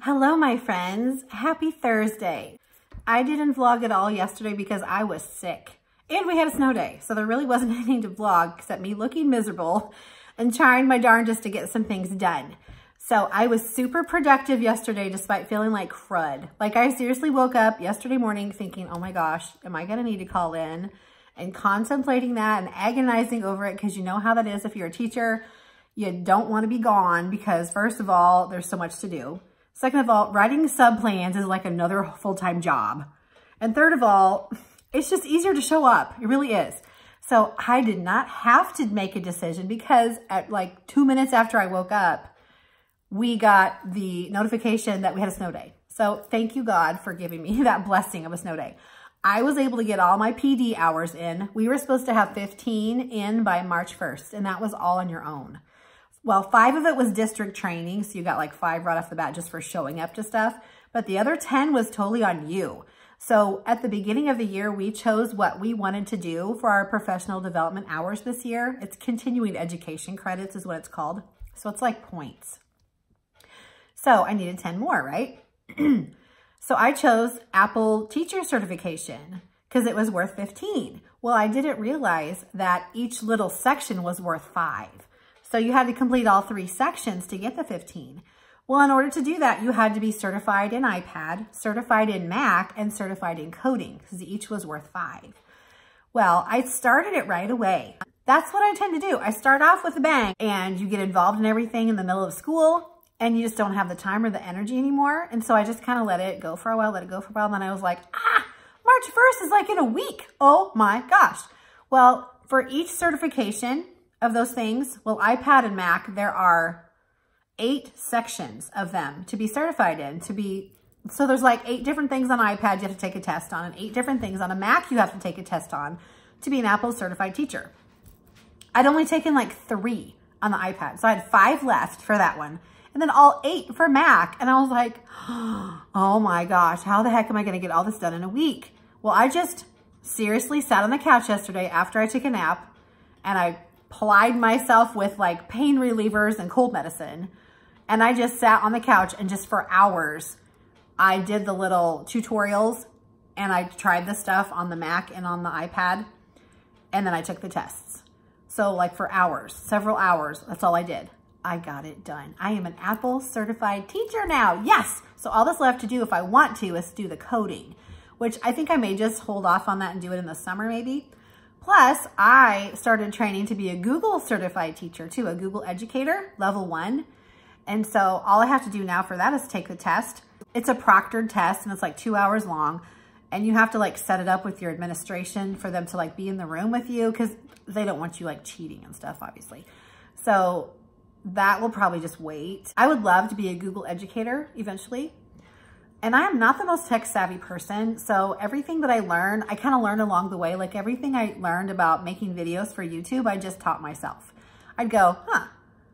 Hello, my friends. Happy Thursday. I didn't vlog at all yesterday because I was sick and we had a snow day. So there really wasn't anything to vlog except me looking miserable and trying my darndest to get some things done. So I was super productive yesterday despite feeling like crud. Like I seriously woke up yesterday morning thinking, oh my gosh, am I gonna need to call in? And contemplating that and agonizing over it because you know how that is if you're a teacher. You don't want to be gone because first of all, there's so much to do. Second of all, writing sub-plans is like another full-time job. And third of all, it's just easier to show up. It really is. So I did not have to make a decision because at like 2 minutes after I woke up, we got the notification that we had a snow day. So thank you, God, for giving me that blessing of a snow day. I was able to get all my PD hours in. We were supposed to have 15 in by March 1st, and that was all on your own. Well, 5 of it was district training, so you got like 5 right off the bat just for showing up to stuff. But the other 10 was totally on you. So at the beginning of the year, we chose what we wanted to do for our professional development hours this year. It's continuing education credits is what it's called. So it's like points. So I needed 10 more, right? So I chose Apple Teacher Certification because it was worth 15. Well, I didn't realize that each little section was worth 5. So you had to complete all 3 sections to get the 15. Well, in order to do that, you had to be certified in iPad, certified in Mac, and certified in coding because each was worth 5. Well, I started it right away. That's what I tend to do. I start off with a bang and you get involved in everything in the middle of school and you just don't have the time or the energy anymore. And so I just kind of let it go for a while, let it go for a while. And then I was like, March 1st is like in a week. Oh my gosh. Well, for each certification of those things, well, iPad and Mac, there are 8 sections of them to be certified in, so there's like 8 different things on iPad you have to take a test on and 8 different things on a Mac you have to take a test on to be an Apple certified teacher. I'd only taken like 3 on the iPad. So I had 5 left for that one and then all 8 for Mac. And I was like, oh my gosh, how the heck am I going to get all this done in a week? Well, I just seriously sat on the couch yesterday after I took a nap and I plied myself with like pain relievers and cold medicine. And I just sat on the couch and just for hours, I did the little tutorials and I tried the stuff on the Mac and on the iPad. And then I took the tests. So like for hours, several hours, that's all I did. I got it done. I am an Apple certified teacher now. Yes. So all that's left to do if I want to is do the coding, which I think I may just hold off on that and do it in the summer maybe. Plus, I started training to be a Google certified teacher too, a Google educator, level 1. And so all I have to do now for that is take the test. It's a proctored test and it's like 2 hours long. And you have to like set it up with your administration for them to like be in the room with you because they don't want you like cheating and stuff, obviously. So that will probably just wait. I would love to be a Google educator eventually. And I am not the most tech savvy person. So everything that I learn, I kind of learn along the way. Like everything I learned about making videos for YouTube, I just taught myself. I'd go,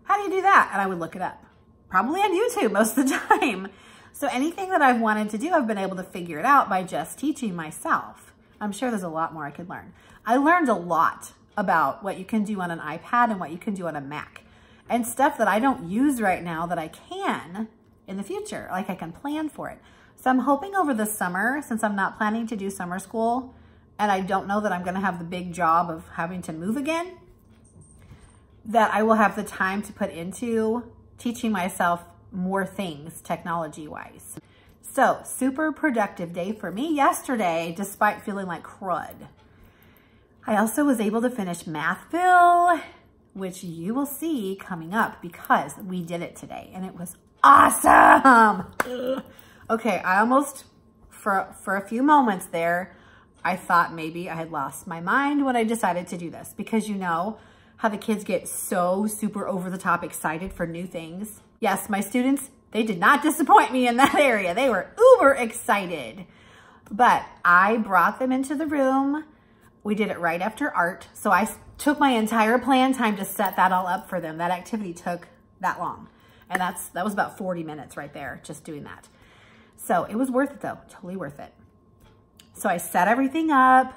how do you do that? And I would look it up. Probably on YouTube most of the time. So anything that I've wanted to do, I've been able to figure it out by just teaching myself. I'm sure there's a lot more I could learn. I learned a lot about what you can do on an iPad and what you can do on a Mac. And stuff that I don't use right now that I can in the future. Like I can plan for it. So I'm hoping over the summer, since I'm not planning to do summer school, and I don't know that I'm gonna have the big job of having to move again, that I will have the time to put into teaching myself more things technology-wise. So super productive day for me yesterday, despite feeling like crud. I also was able to finish Mathville, which you will see coming up because we did it today and it was awesome. Okay, I almost, for a few moments there, I thought maybe I had lost my mind when I decided to do this because you know how the kids get so super over the top excited for new things. Yes, my students, they did not disappoint me in that area. They were uber excited, but I brought them into the room. We did it right after art. So I took my entire plan time to set that all up for them. That activity took that long. And that was about 40 minutes right there, just doing that. So it was worth it though, totally worth it. So I set everything up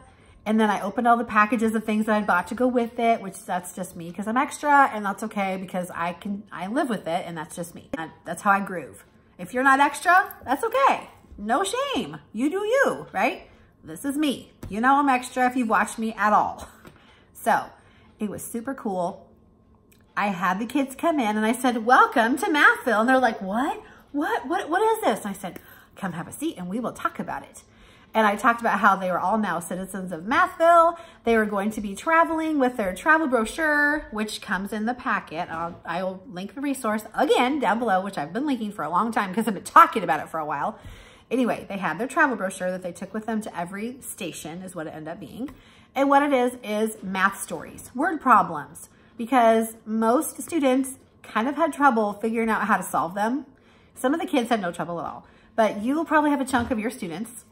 and then I opened all the packages of things that I bought to go with it, which that's just me because I'm extra and that's okay because I live with it and that's just me. That's how I groove. If you're not extra, that's okay. No shame. You do you, right? This is me. You know I'm extra if you've watched me at all. So it was super cool. I had the kids come in and I said, welcome to Mathville. And they're like, what? What is this? And I said, come have a seat and we will talk about it. And I talked about how they were all now citizens of Mathville. They were going to be traveling with their travel brochure, which comes in the packet. I'll link the resource again down below, which I've been linking for a long time because I've been talking about it for a while. Anyway, they had their travel brochure that they took with them to every station is what it ended up being. And what it is math stories, word problems, because most students kind of had trouble figuring out how to solve them. Some of the kids had no trouble at all, but you will probably have a chunk of your students,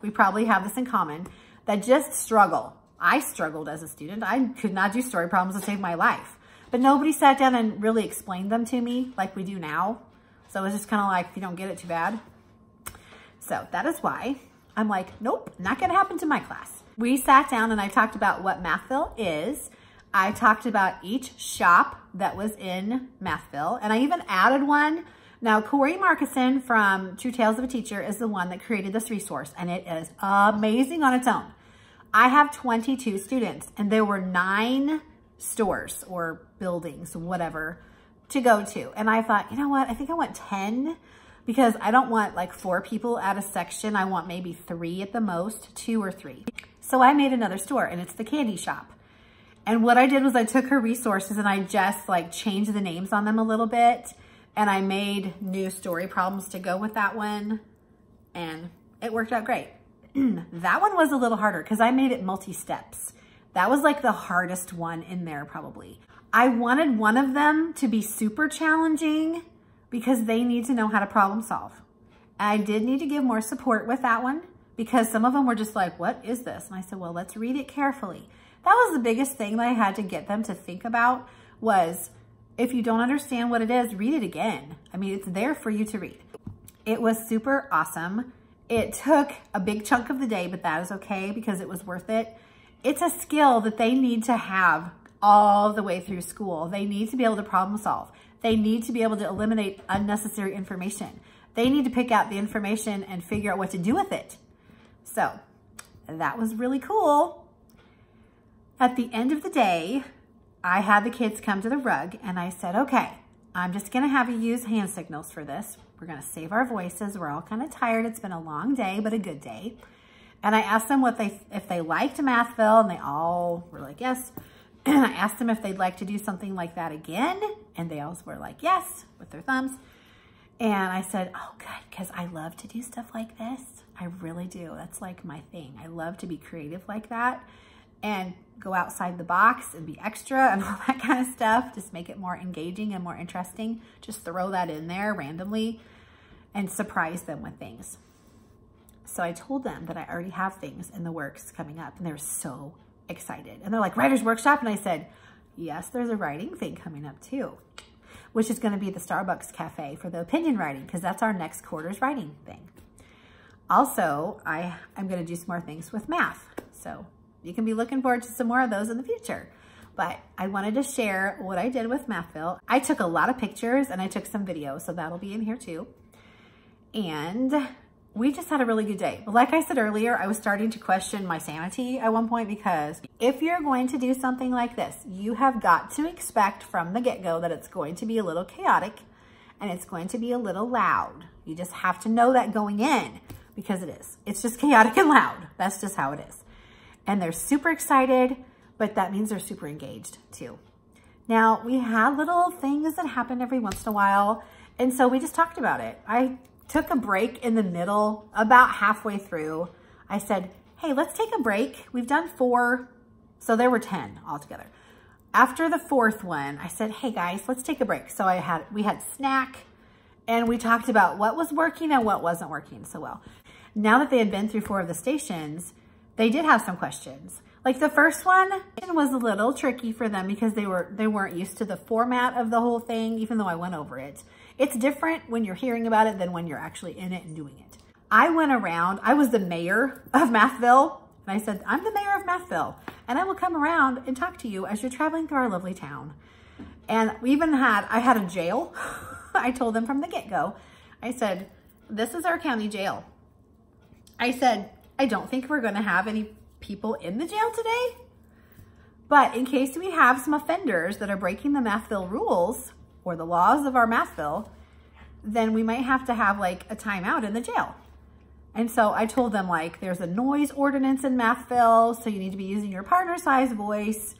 we probably have this in common, that just struggle. I struggled as a student. I could not do story problems to save my life, but nobody sat down and really explained them to me like we do now. So it was just kind of like, if you don't get it, too bad. So that is why I'm like, nope, not gonna happen to my class. We sat down and I talked about what Mathville is. I talked about each shop that was in Mathville, and I even added one. Now, Kori Markussen from True Tales of a Teacher is the one that created this resource, and it is amazing on its own. I have 22 students, and there were 9 stores or buildings, whatever, to go to. And I thought, you know what? I think I want 10 because I don't want like 4 people at a section. I want maybe 3 at the most, 2 or 3. So I made another store, and it's the candy shop. And what I did was I took her resources and I just like changed the names on them a little bit. And I made new story problems to go with that one. And it worked out great. That one was a little harder because I made it multi-steps. That was like the hardest one in there probably. I wanted one of them to be super challenging because they need to know how to problem solve. I did need to give more support with that one because some of them were just like, what is this? And I said, well, let's read it carefully. That was the biggest thing that I had to get them to think about was, if you don't understand what it is, read it again. I mean, it's there for you to read. It was super awesome. It took a big chunk of the day, but that is okay because it was worth it. It's a skill that they need to have all the way through school. They need to be able to problem solve. They need to be able to eliminate unnecessary information. They need to pick out the information and figure out what to do with it. So that was really cool. At the end of the day, I had the kids come to the rug and I said, okay, I'm just gonna have you use hand signals for this. We're gonna save our voices. We're all kind of tired. It's been a long day, but a good day. And I asked them if they liked Mathville, and they all were like, yes. And I asked them if they'd like to do something like that again. And they all were like, yes, with their thumbs. And I said, oh, good, because I love to do stuff like this. I really do. That's like my thing. I love to be creative like that and go outside the box and be extra and all that kind of stuff. Just make it more engaging and more interesting. Just throw that in there randomly and surprise them with things. So I told them that I already have things in the works coming up, and they're so excited. And they're like, writer's workshop? And I said, yes, there's a writing thing coming up too, which is going to be the Starbucks Cafe for the opinion writing, because that's our next quarter's writing thing. Also, I'm going to do some more things with math. So you can be looking forward to some more of those in the future. But I wanted to share what I did with Mathville. I took a lot of pictures and I took some videos, so that'll be in here too. And we just had a really good day. But like I said earlier, I was starting to question my sanity at one point, because if you're going to do something like this, you have got to expect from the get-go that it's going to be a little chaotic and it's going to be a little loud. You just have to know that going in, because it is. It's just chaotic and loud. That's just how it is. And they're super excited, but that means they're super engaged too. Now, we had little things that happen every once in a while, and so we just talked about it. I took a break in the middle, about halfway through. I said, hey, let's take a break. We've done 4, so there were 10 altogether. After the 4th one, I said, hey guys, let's take a break. So we had snack, and we talked about what was working and what wasn't working so well. Now that they had been through 4 of the stations, they did have some questions. Like the first one was a little tricky for them because they weren't used to the format of the whole thing, even though I went over it. It's different when you're hearing about it than when you're actually in it and doing it. I went around, I was the mayor of Mathville, and I said, I'm the mayor of Mathville, and I will come around and talk to you as you're traveling through our lovely town. And we even I had a jail. I told them from the get-go. I said, this is our county jail. I said, I don't think we're gonna have any people in the jail today, but in case we have some offenders that are breaking the Mathville rules or the laws of our Mathville, then we might have to have like a timeout in the jail. And so I told them, like, there's a noise ordinance in Mathville, so you need to be using your partner size voice.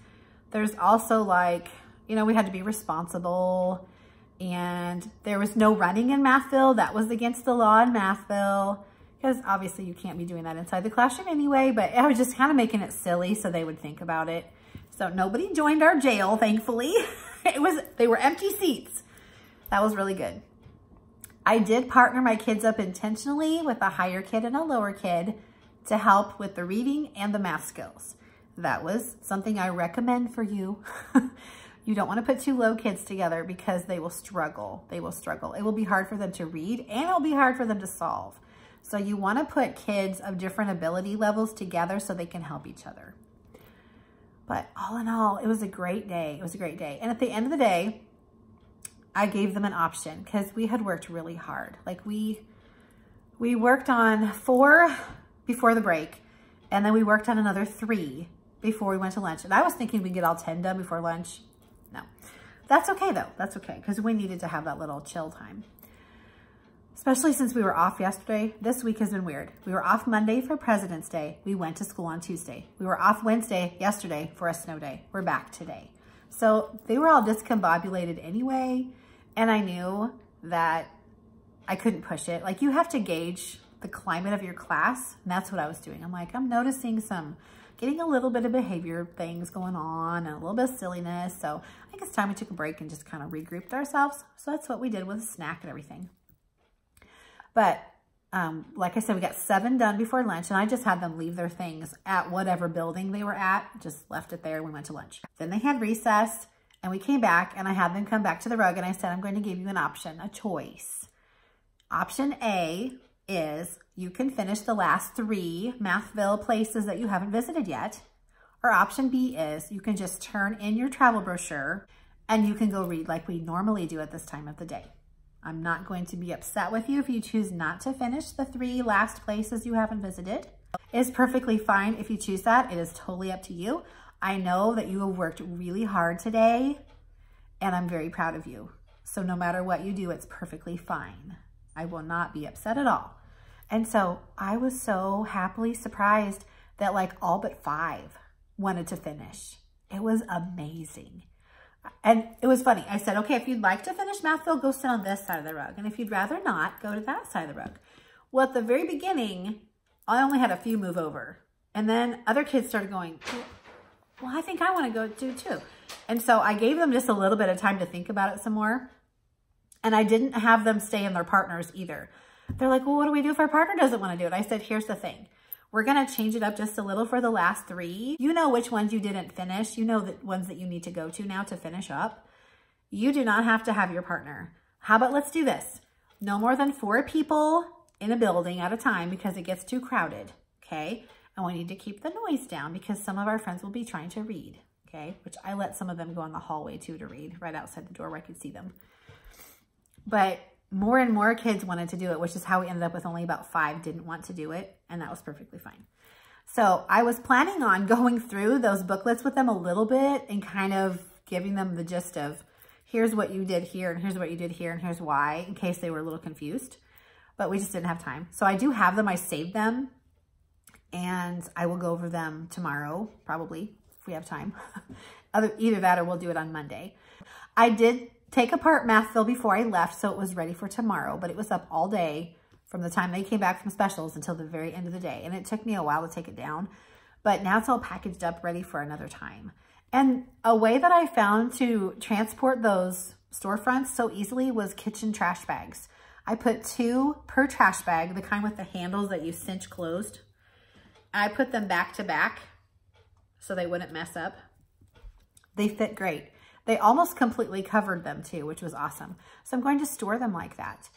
There's also like, you know, we had to be responsible, and there was no running in Mathville. That was against the law in Mathville, because obviously you can't be doing that inside the classroom anyway, but I was just kind of making it silly so they would think about it. So nobody joined our jail, thankfully. They were empty seats. That was really good. I did partner my kids up intentionally with a higher kid and a lower kid to help with the reading and the math skills. That was something I recommend for you. You don't want to put two low kids together because they will struggle. They will struggle. It will be hard for them to read, and it'll be hard for them to solve. So you want to put kids of different ability levels together so they can help each other. But all in all, it was a great day. It was a great day. And at the end of the day, I gave them an option because we had worked really hard. Like we worked on 4 before the break, and then we worked on another 3 before we went to lunch. And I was thinking we'd get all 10 done before lunch. No, that's okay though. That's okay, because we needed to have that little chill time. Especially since we were off yesterday. This week has been weird. We were off Monday for President's Day. We went to school on Tuesday. We were off Wednesday, yesterday, for a snow day. We're back today. So they were all discombobulated anyway. And I knew that I couldn't push it. Like, you have to gauge the climate of your class. And that's what I was doing. I'm like, I'm noticing getting a little bit of behavior things going on and a little bit of silliness. So I think it's time we took a break and just kind of regrouped ourselves. So that's what we did with a snack and everything. But like I said, we got 7 done before lunch, and I just had them leave their things at whatever building they were at, just left it there. We went to lunch. Then they had recess, and we came back, and I had them come back to the rug, and I said, I'm going to give you an option, a choice. Option A is you can finish the last 3 Mathville places that you haven't visited yet. Or option B is you can just turn in your travel brochure, and you can go read like we normally do at this time of the day. I'm not going to be upset with you if you choose not to finish the 3 last places you haven't visited. It's perfectly fine if you choose that. It is totally up to you. I know that you have worked really hard today, and I'm very proud of you. So no matter what you do, it's perfectly fine. I will not be upset at all. And so I was so happily surprised that like all but 5 wanted to finish. It was amazing. And it was funny. I said, okay, if you'd like to finish Mathville, go sit on this side of the rug. And if you'd rather not, go to that side of the rug. Well, at the very beginning, I only had a few move over. And then other kids started going, well, I think I want to go do too. And so I gave them just a little bit of time to think about it some more. And I didn't have them stay in their partners either. They're like, well, what do we do if our partner doesn't want to do it? I said, here's the thing. We're going to change it up just a little for the last 3. You know which ones you didn't finish. You know the ones that you need to go to now to finish up. You do not have to have your partner. How about let's do this? No more than 4 people in a building at a time because it gets too crowded, okay? And we need to keep the noise down because some of our friends will be trying to read, okay? Which I let some of them go in the hallway too to read right outside the door where I could see them. But more and more kids wanted to do it, which is how we ended up with only about 5 didn't want to do it. And that was perfectly fine. So I was planning on going through those booklets with them a little bit and kind of giving them the gist of here's what you did here and here's what you did here and here's why, in case they were a little confused. But we just didn't have time. So I do have them. I saved them. And I will go over them tomorrow, probably, if we have time. Either that or we'll do it on Monday. I did take apart Mathville before I left, so it was ready for tomorrow, but it was up all day from the time they came back from specials until the very end of the day. And it took me a while to take it down, but now it's all packaged up, ready for another time. And a way that I found to transport those storefronts so easily was kitchen trash bags. I put 2 per trash bag, the kind with the handles that you cinch closed. I put them back to back so they wouldn't mess up. They fit great. They almost completely covered them too, which was awesome. So I'm going to store them like that.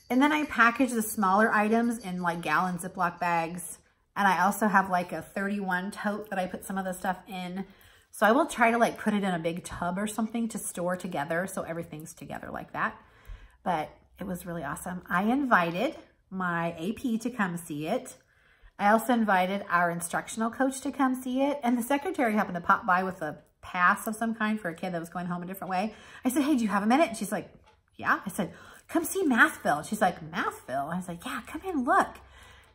And then I package the smaller items in like gallon Ziploc bags. And I also have like a 31 tote that I put some of the stuff in. So I will try to like put it in a big tub or something to store together so everything's together like that. But It was really awesome. I invited my AP to come see it. I also invited our instructional coach to come see it. And the secretary happened to pop by with a pass of some kind for a kid that was going home a different way. I said, hey, do you have a minute? And she's like, yeah. I said, come see Mathville. She's like, Mathville? I was like, yeah, come in, look.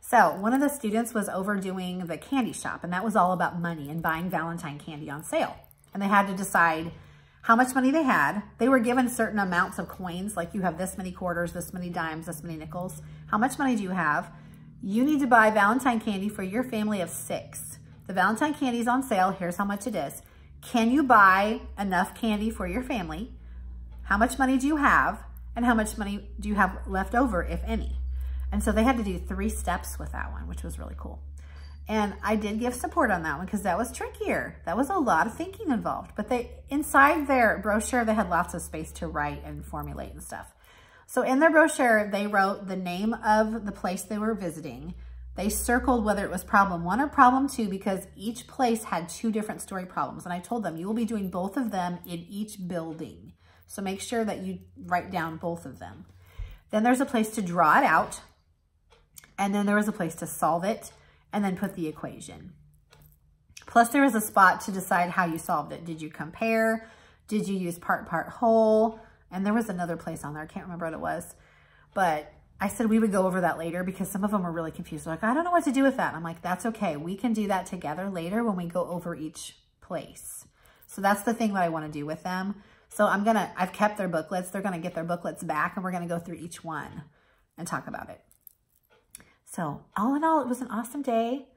So one of the students was overdoing the candy shop, and that was all about money and buying Valentine candy on sale. And they had to decide how much money they had. They were given certain amounts of coins, like you have this many quarters, this many dimes, this many nickels. How much money do you have? You need to buy Valentine candy for your family of 6. The Valentine candy is on sale. Here's how much it is. Can you buy enough candy for your family? How much money do you have? And how much money do you have left over, if any? And so they had to do 3 steps with that one, which was really cool. And I did give support on that one because that was trickier. That was a lot of thinking involved. But inside their brochure, they had lots of space to write and formulate and stuff. So in their brochure, they wrote the name of the place they were visiting. They circled whether it was problem 1 or problem 2 because each place had 2 different story problems. And I told them, you will be doing both of them in each building. So make sure that you write down both of them. Then there's a place to draw it out. And then there was a place to solve it and then put the equation. Plus there was a spot to decide how you solved it. Did you compare? Did you use part, whole? And there was another place on there. I can't remember what it was. But I said we would go over that later because some of them were really confused. They're like, I don't know what to do with that. And I'm like, that's okay. We can do that together later when we go over each place. So that's the thing that I want to do with them. So I've kept their booklets. They're going to get their booklets back and we're going to go through each one and talk about it. So all in all, it was an awesome day.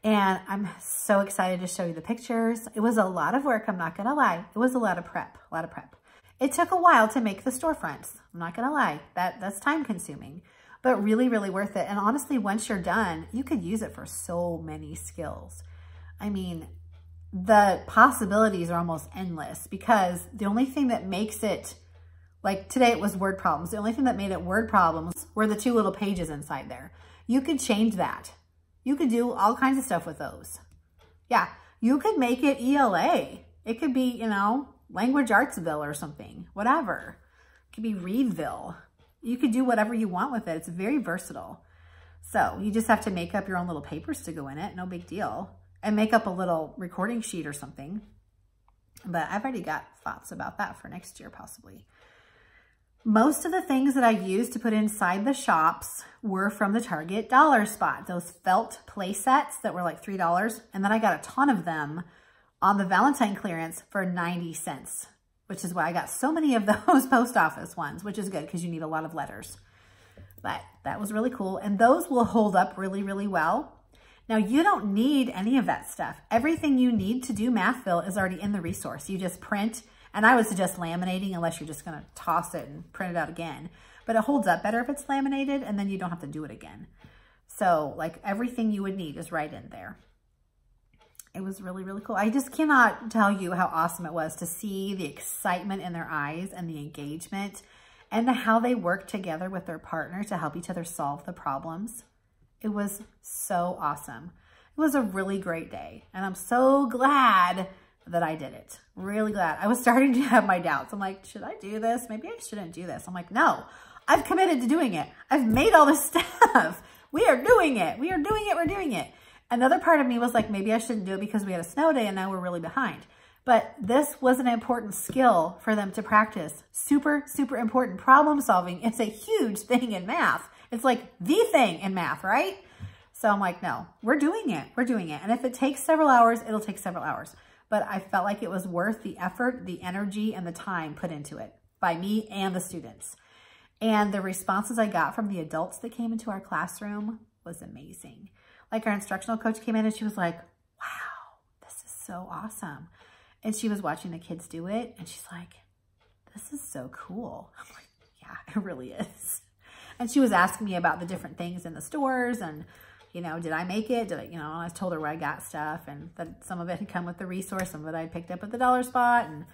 And I'm so excited to show you the pictures. It was a lot of work. I'm not going to lie. It was a lot of prep. It took a while to make the storefronts. I'm not going to lie. That's time consuming, but really, really worth it. And honestly, once you're done, you could use it for so many skills. I mean, the possibilities are almost endless because the only thing that makes it, like today it was word problems. The only thing that made it word problems were the 2 little pages inside there. You could change that. You could do all kinds of stuff with those. Yeah, you could make it ELA. It could be, you know, Language Artsville or something, whatever. It could be Readville. You could do whatever you want with it. It's very versatile. So you just have to make up your own little papers to go in it. No big deal. And make up a little recording sheet or something. But I've already got thoughts about that for next year, possibly. Most of the things that I used to put inside the shops were from the Target dollar spot. Those felt play sets that were like $3. And then I got a ton of them on the Valentine clearance for 90 cents, which is why I got so many of those post office ones, which is good because you need a lot of letters. But that was really cool. And those will hold up really, really well. Now, you don't need any of that stuff. Everything you need to do Mathville is already in the resource. You just print, and I would suggest laminating unless you're just going to toss it and print it out again. But it holds up better if it's laminated, and then you don't have to do it again. So, like, everything you would need is right in there. It was really, really cool. I just cannot tell you how awesome it was to see the excitement in their eyes and the engagement and how they work together with their partner to help each other solve the problems. It was so awesome. It was a really great day. And I'm so glad that I did it. Really glad. I was starting to have my doubts. I'm like, should I do this? Maybe I shouldn't do this. I'm like, no, I've committed to doing it. I've made all this stuff. We are doing it. We are doing it. We're doing it. Another part of me was like, maybe I shouldn't do it because we had a snow day and now we're really behind. But this was an important skill for them to practice. Super, super important. Problem solving. It's a huge thing in math. It's like the thing in math, right? So I'm like, no, we're doing it. We're doing it. And if it takes several hours, it'll take several hours. But I felt like it was worth the effort, the energy, and the time put into it by me and the students. And the responses I got from the adults that came into our classroom was amazing. Like our instructional coach came in and she was like, wow, this is so awesome. And she was watching the kids do it and she's like, this is so cool. I'm like, yeah, it really is. And she was asking me about the different things in the stores and, you know, did I make it? Did I, you know, I told her where I got stuff and that some of it had come with the resource, some of it I picked up at the dollar spot, and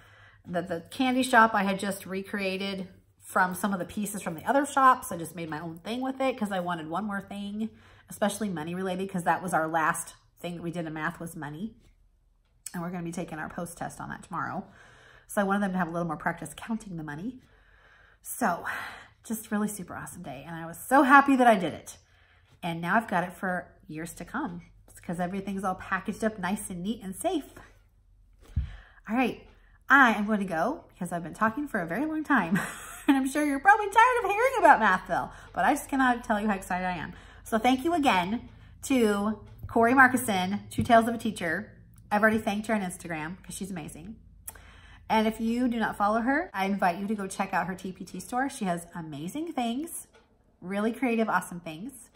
that the candy shop I had just recreated from some of the pieces from the other shops. I just made my own thing with it because I wanted one more thing, especially money related, because that was our last thing that we did in math was money. And we're going to be taking our post test on that tomorrow. So I wanted them to have a little more practice counting the money. So just really super awesome day. And I was so happy that I did it. And now I've got it for years to come because everything's all packaged up nice and neat and safe. All right, I am going to go because I've been talking for a very long time. And I'm sure you're probably tired of hearing about Mathville, but I just cannot tell you how excited I am. So thank you again to Kori Markussen, Two Tales of a Teacher. I've already thanked her on Instagram because she's amazing. And if you do not follow her, I invite you to go check out her TpT store. She has amazing things, really creative, awesome things.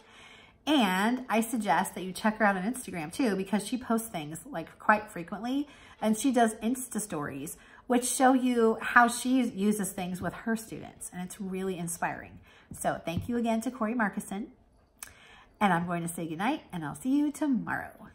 And I suggest that you check her out on Instagram too, because she posts things like quite frequently, and she does Insta stories, which show you how she uses things with her students. And it's really inspiring. So thank you again to Kori Markussen. And I'm going to say goodnight, and I'll see you tomorrow.